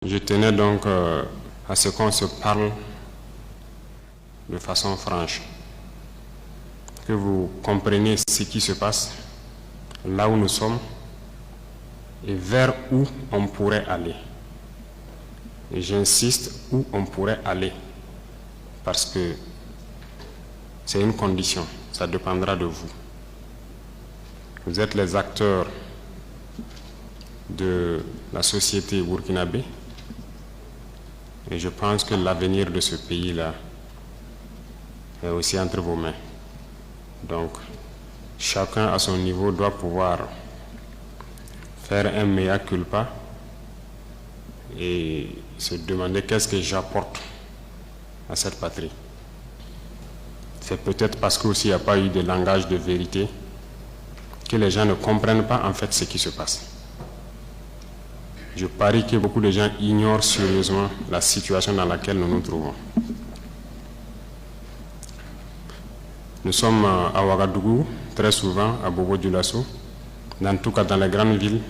Je tenais donc à ce qu'on se parle de façon franche, que vous compreniez ce qui se passe, là où nous sommes et vers où on pourrait aller. Et j'insiste, où on pourrait aller, parce que c'est une condition, ça dépendra de vous. Vous êtes les acteurs de la société burkinabé et je pense que l'avenir de ce pays-là est aussi entre vos mains. Donc, chacun à son niveau doit pouvoir faire un mea culpa et se demander qu'est-ce que j'apporte à cette patrie. C'est peut-être parce qu'aussi il n'y a pas eu de langage de vérité que les gens ne comprennent pas en fait ce qui se passe. Je parie que beaucoup de gens ignorent sérieusement la situation dans laquelle nous nous trouvons. Nous sommes à Ouagadougou, très souvent à Bobo-Dioulasso, en tout cas dans les grandes villes,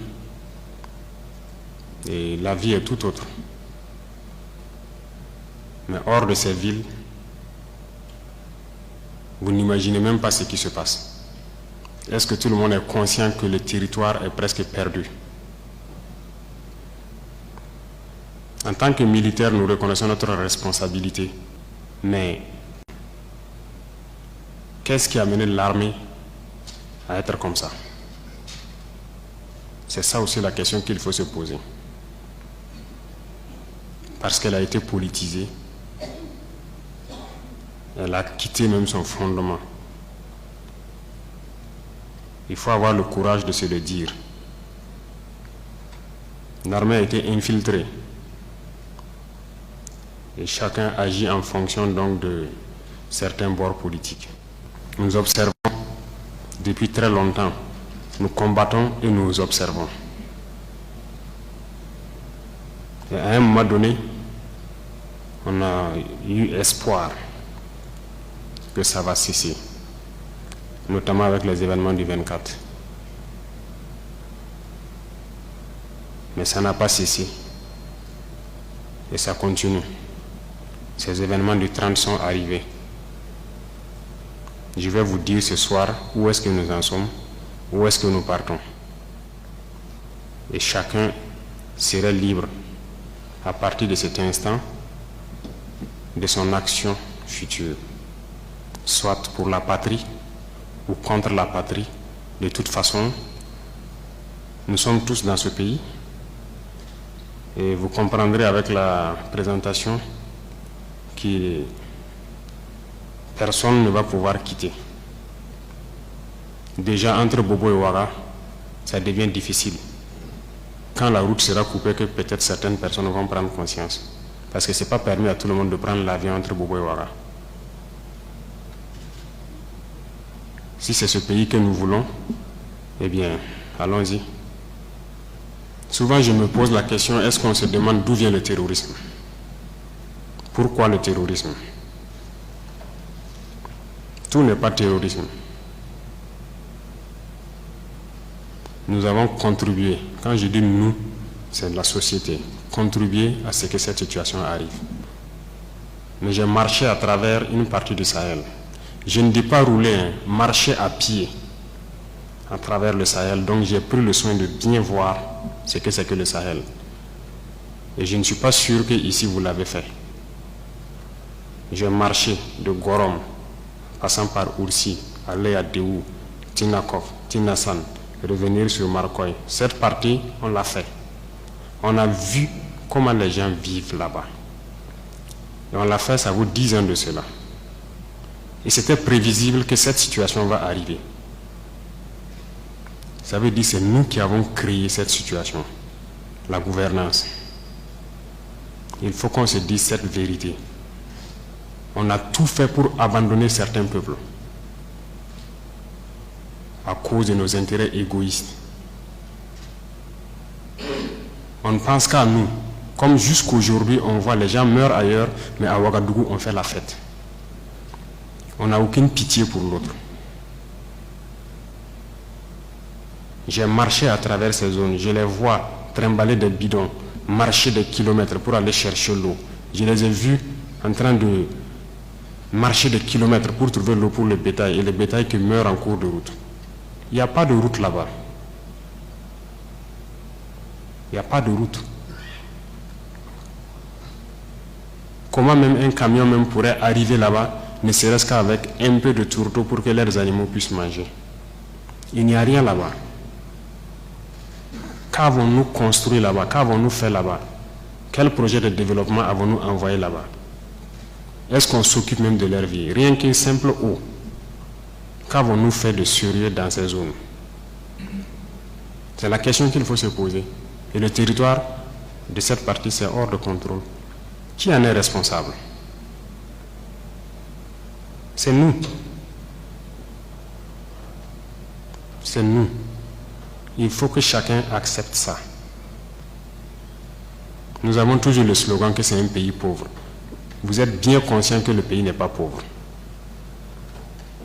et la vie est tout autre. Mais hors de ces villes, vous n'imaginez même pas ce qui se passe. Est-ce que tout le monde est conscient que le territoire est presque perdu? En tant que militaires, nous reconnaissons notre responsabilité. Mais qu'est-ce qui a mené l'armée à être comme ça? C'est ça aussi la question qu'il faut se poser. Parce qu'elle a été politisée, elle a quitté même son fondement. Il faut avoir le courage de se le dire. L'armée a été infiltrée. Et chacun agit en fonction donc de certains bords politiques. Nous observons depuis très longtemps. Nous combattons et nous observons. Et à un moment donné, on a eu espoir que ça va cesser, notamment avec les événements du 24. Mais ça n'a pas cessé. Et ça continue. Ces événements du 30 sont arrivés. Je vais vous dire ce soir où est-ce que nous en sommes, où est-ce que nous partons. Et chacun serait libre, à partir de cet instant, de son action future, soit pour la patrie ou contre la patrie. De toute façon, nous sommes tous dans ce pays et vous comprendrez avec la présentation que personne ne va pouvoir quitter. Déjà entre Bobo et Ouaga, ça devient difficile. Quand la route sera coupée, que peut-être certaines personnes vont prendre conscience. Parce que ce n'est pas permis à tout le monde de prendre l'avion entre Bobo et Ouaga. Si c'est ce pays que nous voulons, eh bien, allons-y. Souvent, je me pose la question, est-ce qu'on se demande d'où vient le terrorisme? Pourquoi le terrorisme? Tout n'est pas terrorisme. Nous avons contribué, quand je dis nous, c'est la société, contribué à ce que cette situation arrive. Mais j'ai marché à travers une partie du Sahel. Je ne dis pas rouler, marcher à pied à travers le Sahel. Donc j'ai pris le soin de bien voir ce que c'est que le Sahel. Et je ne suis pas sûr que ici vous l'avez fait. J'ai marché de Gorom, passant par Oursi, aller à Déou, Tinakov, Tinasan, revenir sur Marcoy. Cette partie, on l'a fait. On a vu comment les gens vivent là-bas. Et on l'a fait, ça vaut 10 ans de cela. Et c'était prévisible que cette situation va arriver. Ça veut dire que c'est nous qui avons créé cette situation, la gouvernance. Il faut qu'on se dise cette vérité. On a tout fait pour abandonner certains peuples à cause de nos intérêts égoïstes. On ne pense qu'à nous. Comme jusqu'aujourd'hui, on voit les gens meurent ailleurs, mais à Ouagadougou, on fait la fête. On n'a aucune pitié pour l'autre. J'ai marché à travers ces zones, je les vois trimballer des bidons, marcher des kilomètres pour aller chercher l'eau. Je les ai vus en train de marcher des kilomètres pour trouver l'eau pour le bétail, et le bétail qui meurt en cours de route. Il n'y a pas de route là-bas. Il n'y a pas de route. Comment même un camion même pourrait arriver là-bas, ne serait-ce qu'avec un peu de tourteau pour que leurs animaux puissent manger? Il n'y a rien là-bas. Qu'avons-nous construit là-bas? Qu'avons-nous fait là-bas? Quel projet de développement avons-nous envoyé là-bas? Est-ce qu'on s'occupe même de leur vie? Rien qu'une simple eau. Qu'avons-nous fait de sérieux dans ces zones? C'est la question qu'il faut se poser. Et le territoire de cette partie, c'est hors de contrôle. Qui en est responsable? C'est nous. C'est nous. Il faut que chacun accepte ça. Nous avons toujours le slogan que c'est un pays pauvre. Vous êtes bien conscient que le pays n'est pas pauvre.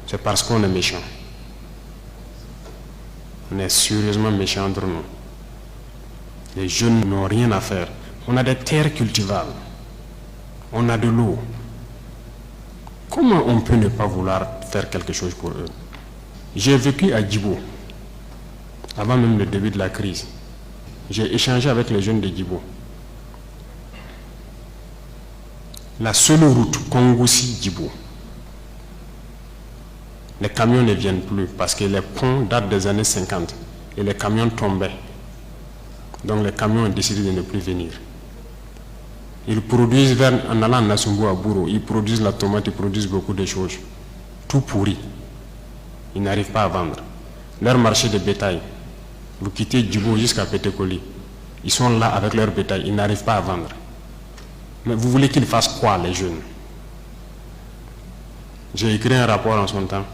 C'est parce qu'on est méchant. On est sérieusement méchants entre nous. Les jeunes n'ont rien à faire. On a des terres cultivables. On a de l'eau. Comment on peut ne pas vouloir faire quelque chose pour eux? J'ai vécu à Djibo, avant même le début de la crise. J'ai échangé avec les jeunes de Djibo. La seule route Kongoussi-Djibo, les camions ne viennent plus parce que les ponts datent des années 50 et les camions tombaient. Donc les camions ont décidé de ne plus venir. Ils produisent, en allant à Nassumbo, à Bouro, ils produisent la tomate, ils produisent beaucoup de choses. Tout pourri. Ils n'arrivent pas à vendre. Leur marché de bétail, vous quittez Djibo jusqu'à Pétékoli, ils sont là avec leur bétail, ils n'arrivent pas à vendre. Mais vous voulez qu'ils fassent quoi, les jeunes? J'ai écrit un rapport en son temps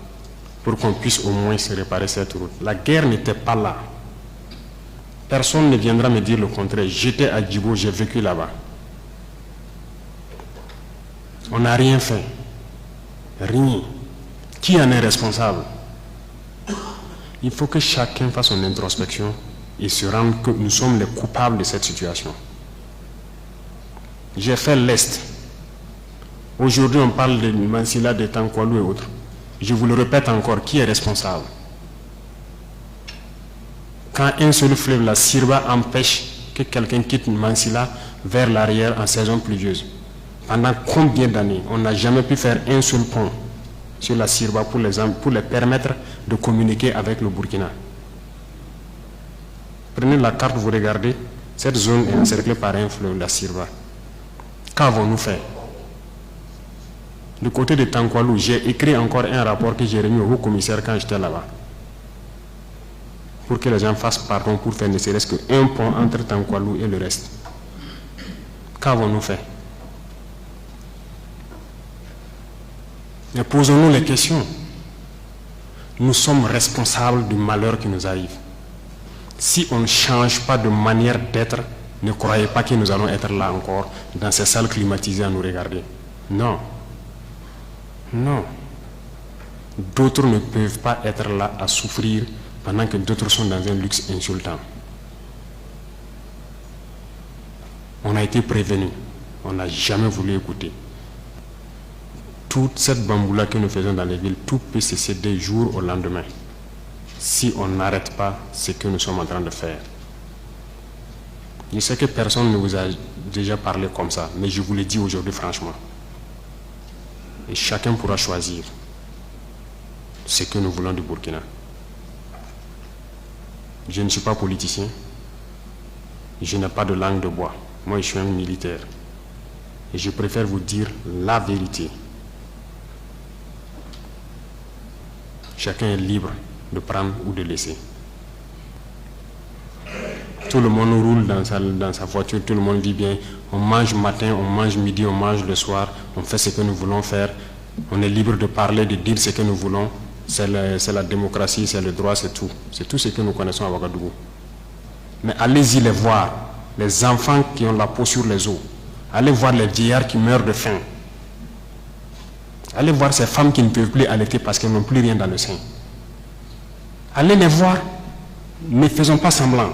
pour qu'on puisse au moins se réparer cette route. La guerre n'était pas là. Personne ne viendra me dire le contraire. J'étais à Djibo, j'ai vécu là-bas. On n'a rien fait. Rien. Qui en est responsable? Il faut que chacun fasse son introspection et se rende que nous sommes les coupables de cette situation. J'ai fait l'Est. Aujourd'hui, on parle de Mansilla, de Tankwalou et autres. Je vous le répète encore, qui est responsable? Quand un seul fleuve, la Sirba, empêche que quelqu'un quitte Mansilla vers l'arrière en saison pluvieuse, pendant combien d'années on n'a jamais pu faire un seul pont sur la Sirba pour les permettre de communiquer avec le Burkina? Prenez la carte, vous regardez, cette zone est encerclée par un fleuve, la Sirba. Qu'avons-nous fait? Du côté de Tankwalou, j'ai écrit encore un rapport que j'ai remis au haut-commissaire quand j'étais là-bas, pour que les gens fassent pardon pour faire ne serait-ce qu'un pont entre Tankwalou et le reste. Qu'avons-nous fait? Mais posons-nous les questions. Nous sommes responsables du malheur qui nous arrive. Si on ne change pas de manière d'être, ne croyez pas que nous allons être là encore, dans ces salles climatisées à nous regarder. Non. Non. D'autres ne peuvent pas être là à souffrir pendant que d'autres sont dans un luxe insultant. On a été prévenus. On n'a jamais voulu écouter. Toute cette bamboula que nous faisons dans les villes, tout peut cesser du jour au lendemain, si on n'arrête pas ce que nous sommes en train de faire. Je sais que personne ne vous a déjà parlé comme ça, mais je vous le dis aujourd'hui franchement. Et chacun pourra choisir ce que nous voulons du Burkina. Je ne suis pas politicien. Je n'ai pas de langue de bois. Moi, je suis un militaire. Et je préfère vous dire la vérité. Chacun est libre de prendre ou de laisser. Tout le monde roule dans sa voiture, tout le monde vit bien. On mange matin, on mange midi, on mange le soir. On fait ce que nous voulons faire. On est libre de parler, de dire ce que nous voulons. C'est la démocratie, c'est le droit, c'est tout. C'est tout ce que nous connaissons à Ouagadougou. Mais allez-y les voir, les enfants qui ont la peau sur les os. Allez voir les vieillards qui meurent de faim. Allez voir ces femmes qui ne peuvent plus allaiter parce qu'elles n'ont plus rien dans le sein. Allez les voir, ne faisons pas semblant.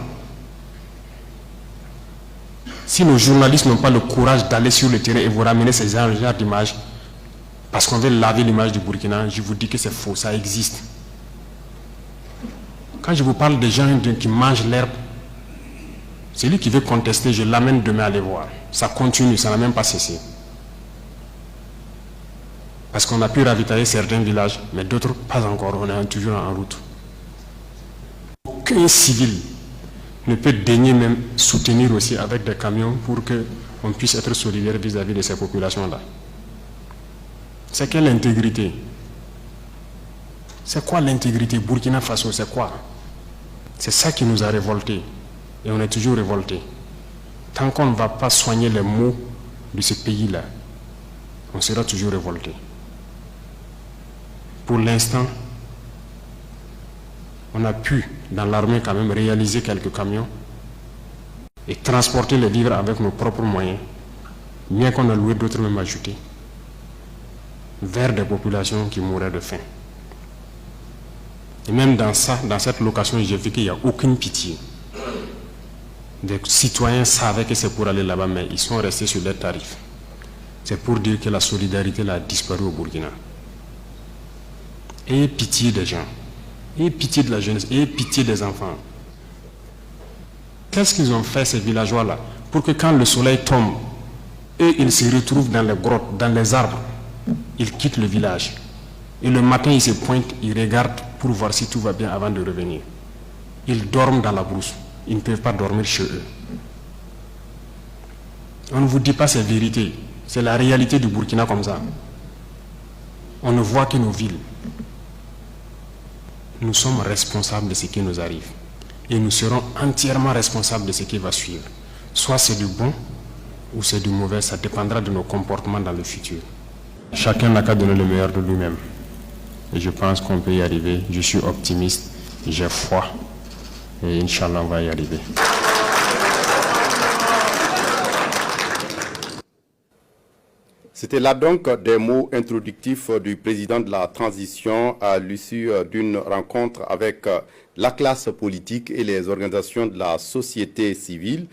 Si nos journalistes n'ont pas le courage d'aller sur le terrain et vous ramener ces genres d'images, parce qu'on veut laver l'image du Burkina, je vous dis que c'est faux, ça existe. Quand je vous parle des gens qui mangent l'herbe, celui qui veut contester, je l'amène demain à les voir. Ça continue, ça n'a même pas cessé. Parce qu'on a pu ravitailler certains villages, mais d'autres pas encore, on est toujours en route. Aucun civil ne peut daigner même soutenir aussi avec des camions pour qu'on puisse être solidaire vis-à-vis de ces populations-là. C'est quelle intégrité? C'est quoi l'intégrité? Burkina Faso, c'est quoi? C'est ça qui nous a révoltés. Et on est toujours révoltés. Tant qu'on ne va pas soigner les maux de ce pays-là, on sera toujours révoltés. Pour l'instant, on a pu, dans l'armée quand même, réaliser quelques camions et transporter les vivres avec nos propres moyens, bien qu'on a loué d'autres même ajoutés, vers des populations qui mouraient de faim. Et même dans cette location, j'ai vu qu'il n'y a aucune pitié. Des citoyens savaient que c'est pour aller là-bas, mais ils sont restés sur leurs tarifs. C'est pour dire que la solidarité là, a disparu au Burkina. Ayez pitié des gens, ayez pitié de la jeunesse, ayez pitié des enfants. Qu'est-ce qu'ils ont fait ces villageois-là pour que quand le soleil tombe, eux ils se retrouvent dans les grottes, dans les arbres, ils quittent le village. Et le matin ils se pointent, ils regardent pour voir si tout va bien avant de revenir. Ils dorment dans la brousse, ils ne peuvent pas dormir chez eux. On ne vous dit pas ces vérités, c'est la réalité du Burkina comme ça. On ne voit que nos villes. Nous sommes responsables de ce qui nous arrive. Et nous serons entièrement responsables de ce qui va suivre. Soit c'est du bon, ou c'est du mauvais, ça dépendra de nos comportements dans le futur. Chacun n'a qu'à donner le meilleur de lui-même. Et je pense qu'on peut y arriver. Je suis optimiste, j'ai foi. Et Inch'Allah, on va y arriver. C'était là donc des mots introductifs du président de la transition à l'issue d'une rencontre avec la classe politique et les organisations de la société civile.